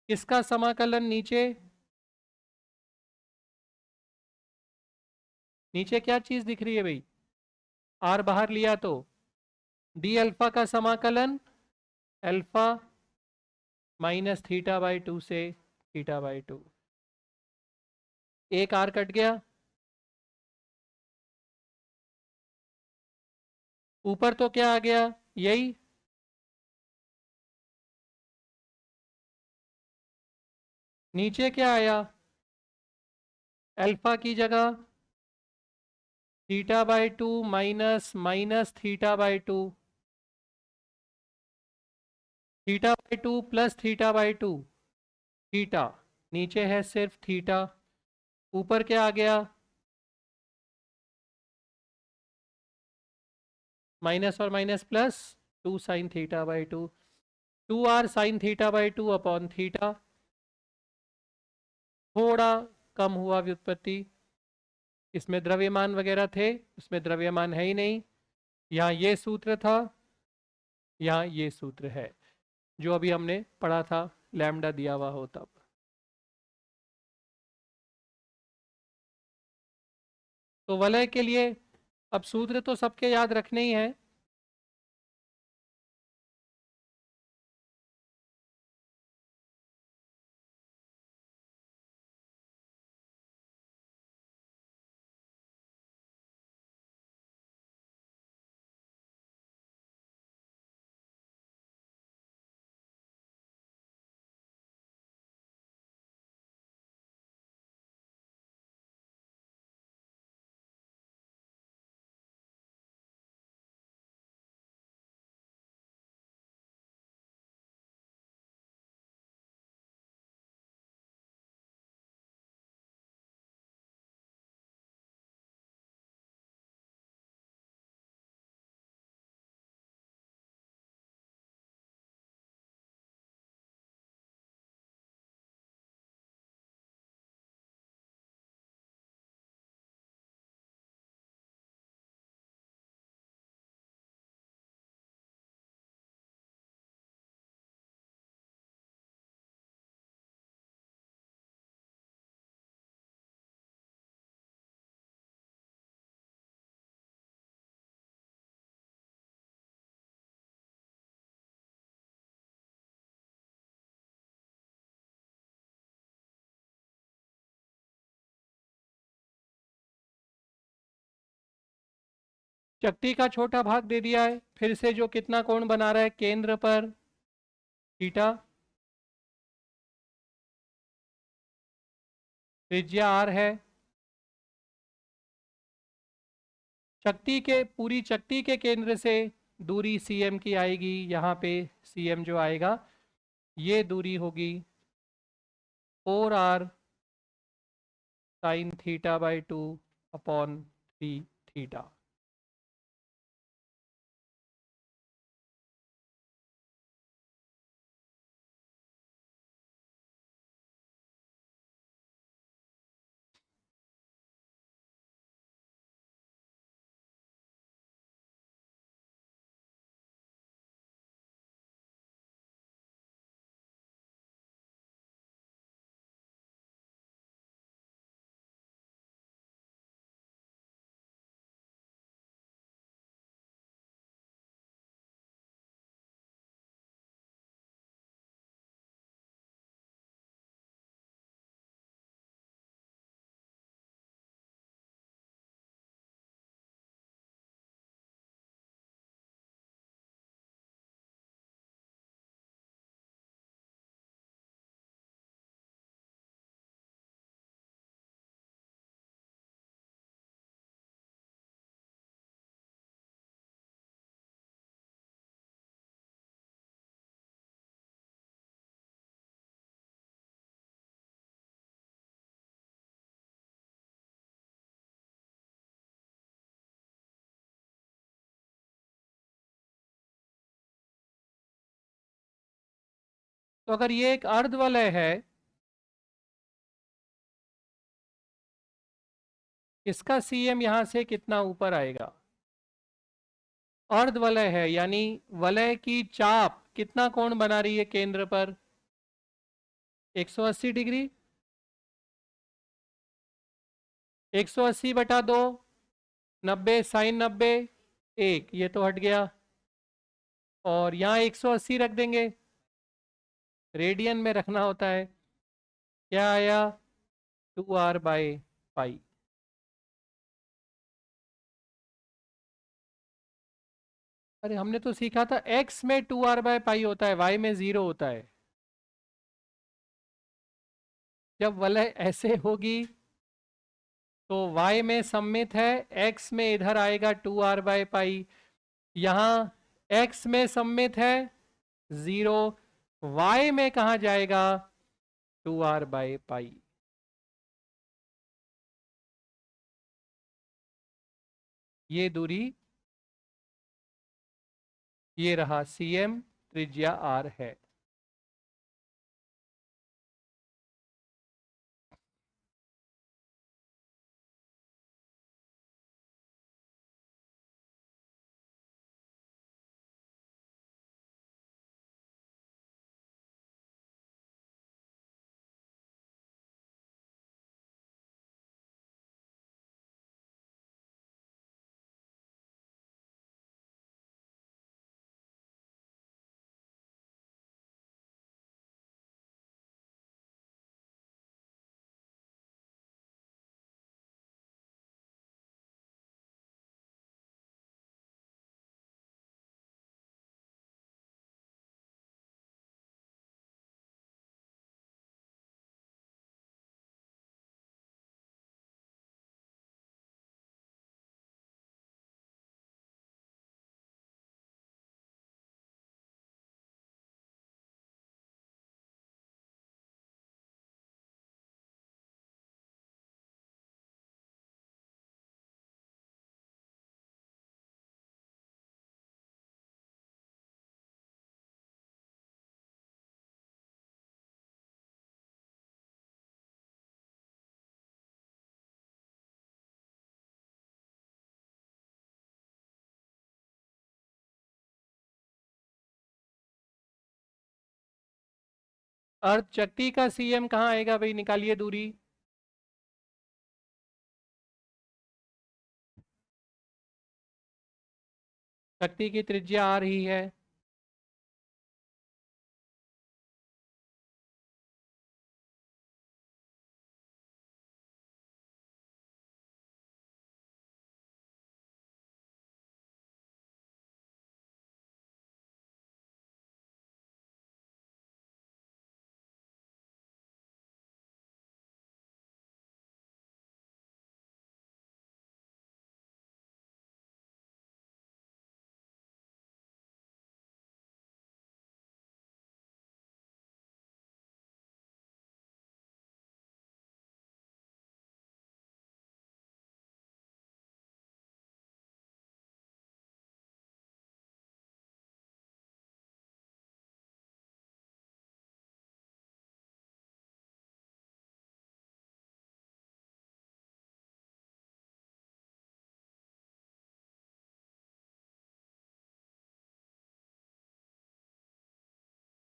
किसका समाकलन नीचे, नीचे क्या चीज दिख रही है भाई, आर बाहर लिया तो डी अल्फा का समाकलन अल्फा माइनस थीटा बाई 2 से थीटा बाई 2। एक आर कट गया, ऊपर तो क्या आ गया, यही। नीचे क्या आया, अल्फा की जगह theta by two minus minus theta by to, theta by two plus theta by to, theta. नीचे है सिर्फ थीटा। ऊपर क्या आ गया, माइनस और minus plus, two sine theta by two, two r sine theta by two upon theta. थोड़ा कम हुआ व्युत्पत्ति, इसमें द्रव्यमान वगैरह थे, इसमें द्रव्यमान है ही नहीं। यहाँ ये सूत्र था, यहाँ ये सूत्र है जो अभी हमने पढ़ा था, लैम्डा दिया हुआ हो तब। तो वलय के लिए अब सूत्र तो सबके याद रखने ही है। चक्ति का छोटा भाग दे दिया है, फिर से जो कितना कोण बना रहा है केंद्र पर, थीटा। त्रिज्या आर है। चक्ति के, पूरी चक्ति के केंद्र से दूरी सीएम की आएगी, यहाँ पे सीएम जो आएगा ये दूरी होगी 4r sign theta by two upon 3 theta. तो अगर ये एक अर्धवलय है, इसका सीएम यहां से कितना ऊपर आएगा, अर्धवलय है यानी वलय की चाप कितना कोण बना रही है केंद्र पर, 180 डिग्री। 180 बटा 2, 90 साइन 90, 1 ये तो हट गया, और यहाँ 180 रख देंगे, रेडियन में रखना होता है। क्या आया, 2r/पाई। अरे हमने तो सीखा था x में 2r/पाई होता है, y में 0 होता है। जब वलय ऐसे होगी तो y में सममित है, x में इधर आएगा 2r/पाई, यहाँ x में सममित है 0, y में कहा जाएगा 2r/पाई। ये दूरी, ये रहा CM, त्रिज्या r है। अर्ध चक्ति का CM कहाँ आएगा भाई, निकालिए दूरी। शक्ति की त्रिज्या आ रही है,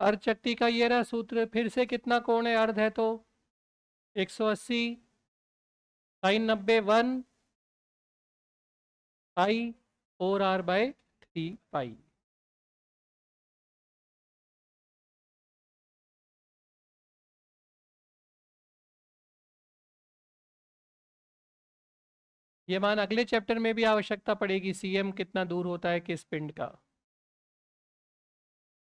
अर्ध शक्ति का ये रहा सूत्र। फिर से कितना कोण है अर्ध है तो 180 sin 90 1 पाई 4r/3 पाई। ये मान अगले चैप्टर में भी आवश्यकता पड़ेगी, CM कितना दूर होता है किस पिंड का।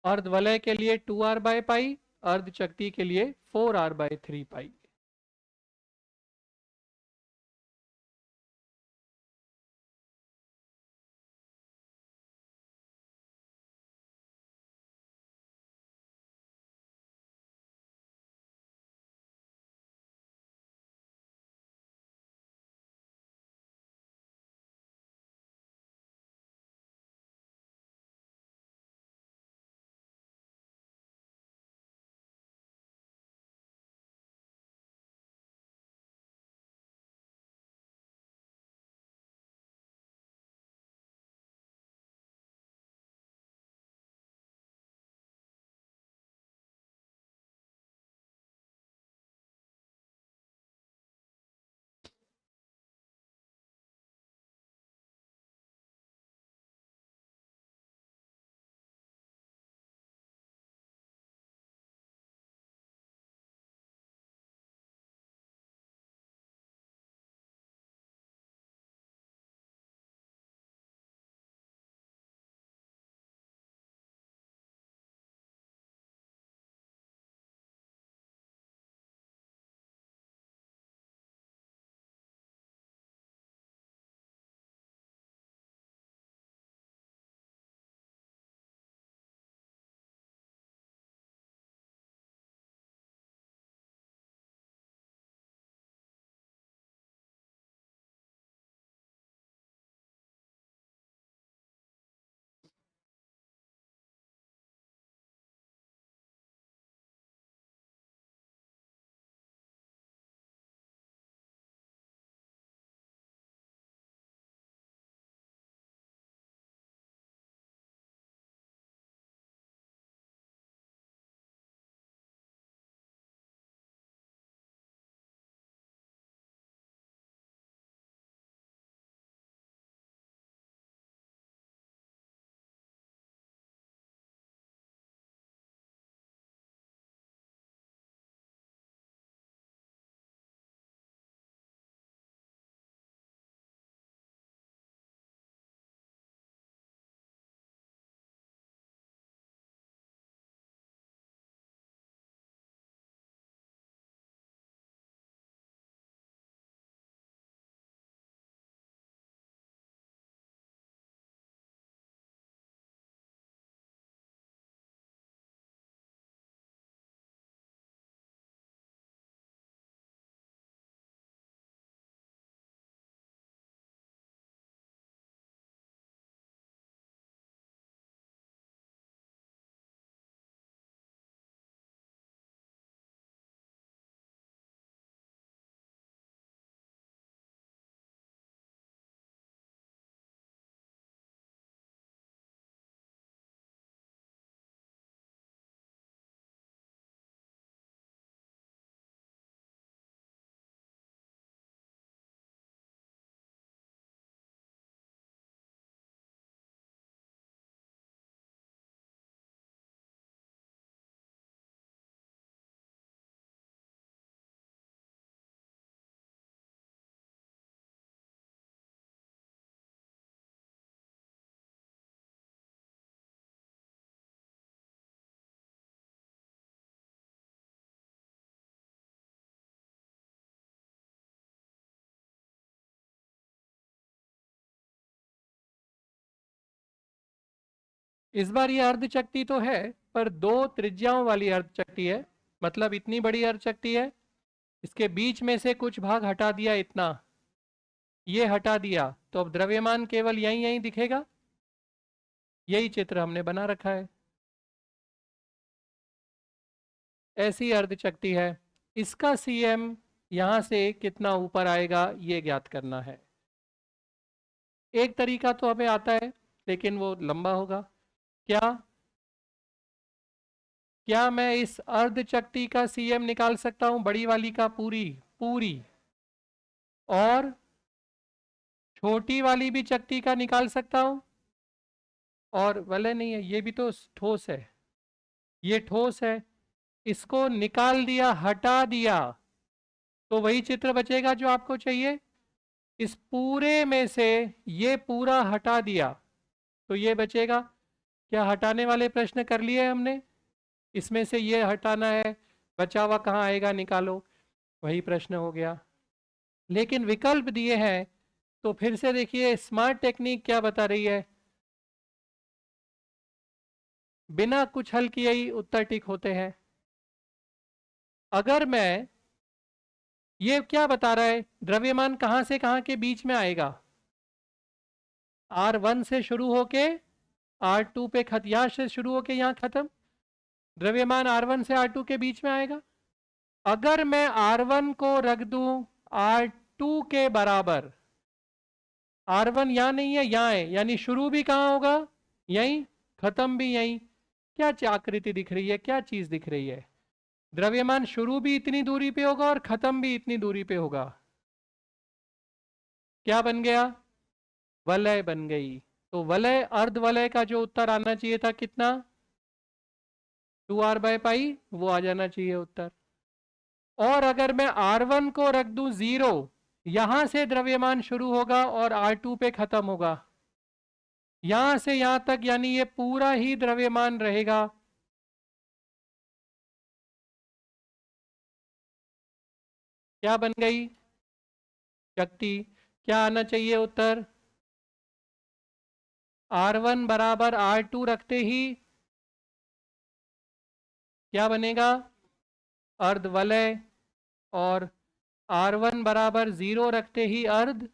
अर्ध वलय के लिए 2r/पाई, अर्ध शक्ति के लिए 4r/3 पाई। इस बार ये अर्धचक्ति तो है, पर दो त्रिज्याओं वाली अर्धचक्ति है, मतलब इतनी बड़ी अर्धचक्ति है, इसके बीच में से कुछ भाग हटा दिया, इतना ये हटा दिया, तो अब द्रव्यमान केवल यहीं यहीं दिखेगा। यही चित्र हमने बना रखा है। ऐसी अर्धचक्ति है, इसका सीएम यहां से कितना ऊपर आएगा ये ज्ञात करना है। एक तरीका तो हमें आता है, लेकिन वो लंबा होगा। क्या क्या मैं इस अर्धचक्ति का सीएम निकाल सकता हूं, बड़ी वाली का पूरी पूरी, और छोटी वाली भी चक्ति का निकाल सकता हूं? और वलय नहीं है, ये भी तो ठोस है, ये ठोस है, इसको निकाल दिया, हटा दिया, तो वही चित्र बचेगा जो आपको चाहिए। इस पूरे में से ये पूरा हटा दिया तो ये बचेगा। क्या हटाने वाले प्रश्न कर लिए हमने? इसमें से ये हटाना है, बचा हुआ कहाँ आएगा, निकालो, वही प्रश्न हो गया। लेकिन विकल्प दिए हैं, तो फिर से देखिए स्मार्ट टेक्निक क्या बता रही है। बिना कुछ हल किए ही उत्तर टिक होते हैं। अगर मैं, ये क्या बता रहा है, द्रव्यमान कहां से कहां के बीच में आएगा? R1 से शुरू होके R2 पे यहाँ से शुरू होके यहाँ खत्म, द्रव्यमान R1 से R2 के बीच में आएगा। अगर मैं R1 को रख दूं R2 के बराबर, R1 यहाँ नहीं है, यहाँ है, यानी शुरू भी कहाँ होगा, यहीं, खत्म भी यहीं। क्या आकृति दिख रही है, क्या चीज दिख रही है? द्रव्यमान शुरू भी इतनी दूरी पे होगा और खत्म भी इतनी दूरी पे होगा। क्या बन गया? वलय बन गई। तो वलय, अर्धवलय का जो उत्तर आना चाहिए था कितना, 2r/पाई, वो आ जाना चाहिए उत्तर। और अगर मैं R1 को रख दूं 0, यहां से द्रव्यमान शुरू होगा और R2 पे खत्म होगा, यहां से यहां तक, यानी ये पूरा ही द्रव्यमान रहेगा। क्या बन गई? शक्ति। क्या आना चाहिए उत्तर? R1 बराबर R2 रखते ही क्या बनेगा? अर्धवलय। और R1 बराबर 0 रखते ही अर्ध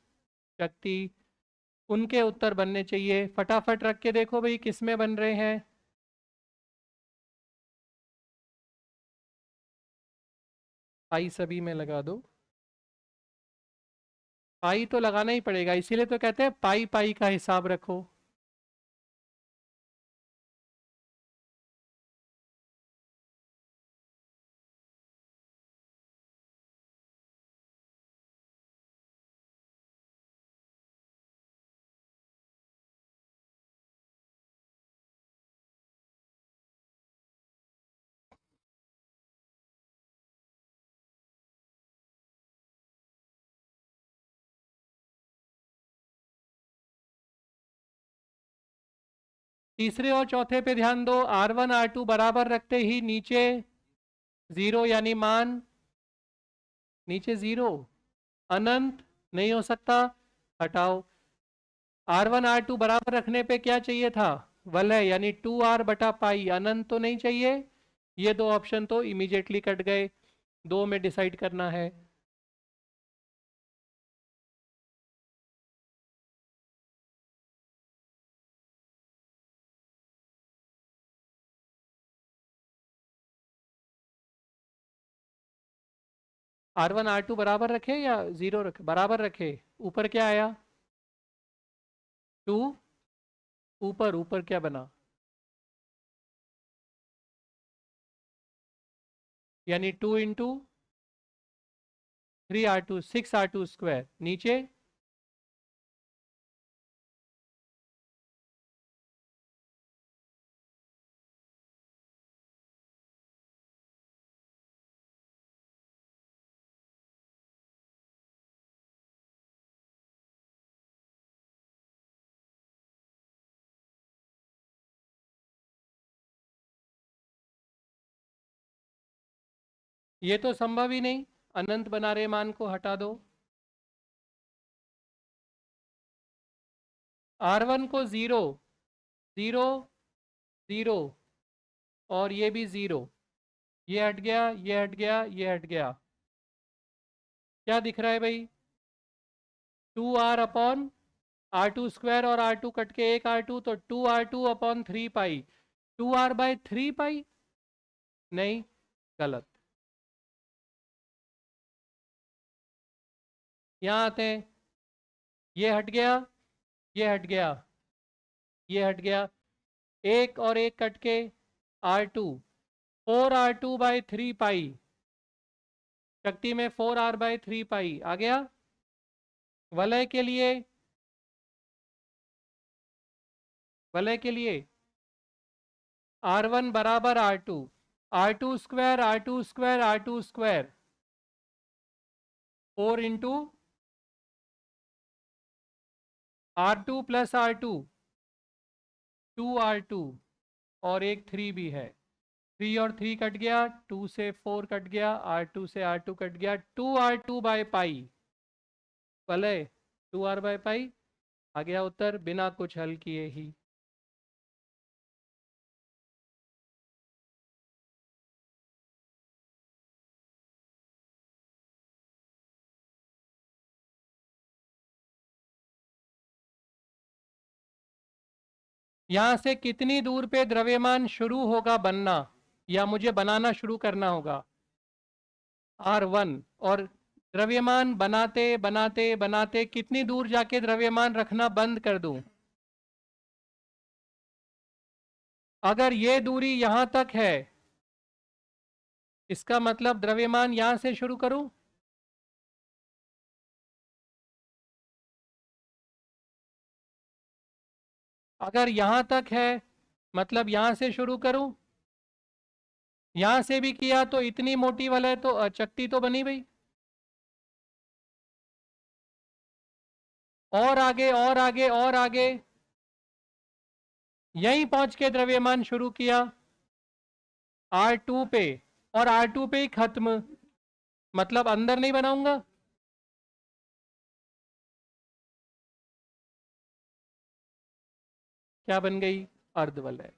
शक्ति। उनके उत्तर बनने चाहिए। फटाफट रख के देखो भाई किस में बन रहे हैं। पाई सभी में लगा दो। पाई तो लगाना ही पड़ेगा, इसीलिए तो कहते हैं पाई पाई का हिसाब रखो। तीसरे और चौथे पे ध्यान दो। R1 R2 बराबर रखते ही नीचे 0, यानी मान नीचे 0, अनंत नहीं हो सकता, हटाओ। R1 R2 बराबर रखने पे क्या चाहिए था? वलय, यानी 2r/पाई, अनंत तो नहीं चाहिए। ये दो ऑप्शन तो इमीडिएटली कट गए। दो में डिसाइड करना है। R1 R2 बराबर रखे या 0 रखे? बराबर रखे। ऊपर क्या आया? 2। ऊपर ऊपर क्या बना? यानी 2 × 3r2, 6r2²। नीचे ये तो संभव ही नहीं, अनंत बना रहे मान को हटा दो। R1 को 0, 0 0 और ये भी 0, ये हट गया, ये हट गया, ये हट गया। क्या दिख रहा है भाई? 2r अपॉन r2 स्क्वायर और r2 कट के एक r2, तो 2r2 अपॉन 3 पाई। 2r/3 पाई? नहीं, गलत। यहाँ आते हैं, ये हट गया, ये हट गया, ये हट गया, एक और एक कट के r2, 4r2/3 पाई। शक्ति में 4r/3 पाई आ गया। वलय के लिए, वलय के लिए r1 बराबर r2, r2 square, r2 square, r2 square, 4 into r2 plus r2, 2r2, और एक 3 भी है। 3 और 3 कट गया, 2 से 4 कट गया, r2 से r2 कट गया, 2r2/पाई। वलय 2r/पाई आ गया उत्तर, बिना कुछ हल किए ही। यहाँ से कितनी दूर पे द्रव्यमान शुरू होगा बनना, या मुझे बनाना शुरू करना होगा? r1। और द्रव्यमान बनाते बनाते बनाते कितनी दूर जाके द्रव्यमान रखना बंद कर दूं? अगर ये दूरी यहां तक है, इसका मतलब द्रव्यमान यहां से शुरू करूं। अगर यहां तक है, मतलब यहां से शुरू करूं। यहां से भी किया तो इतनी मोटी वलय तो चकती तो बनी भाई। और आगे और आगे और आगे, यहीं पहुंच के द्रव्यमान शुरू किया R2 पे, और R2 पे ही खत्म, मतलब अंदर नहीं बनाऊंगा। क्या बन गई? अर्धवलय।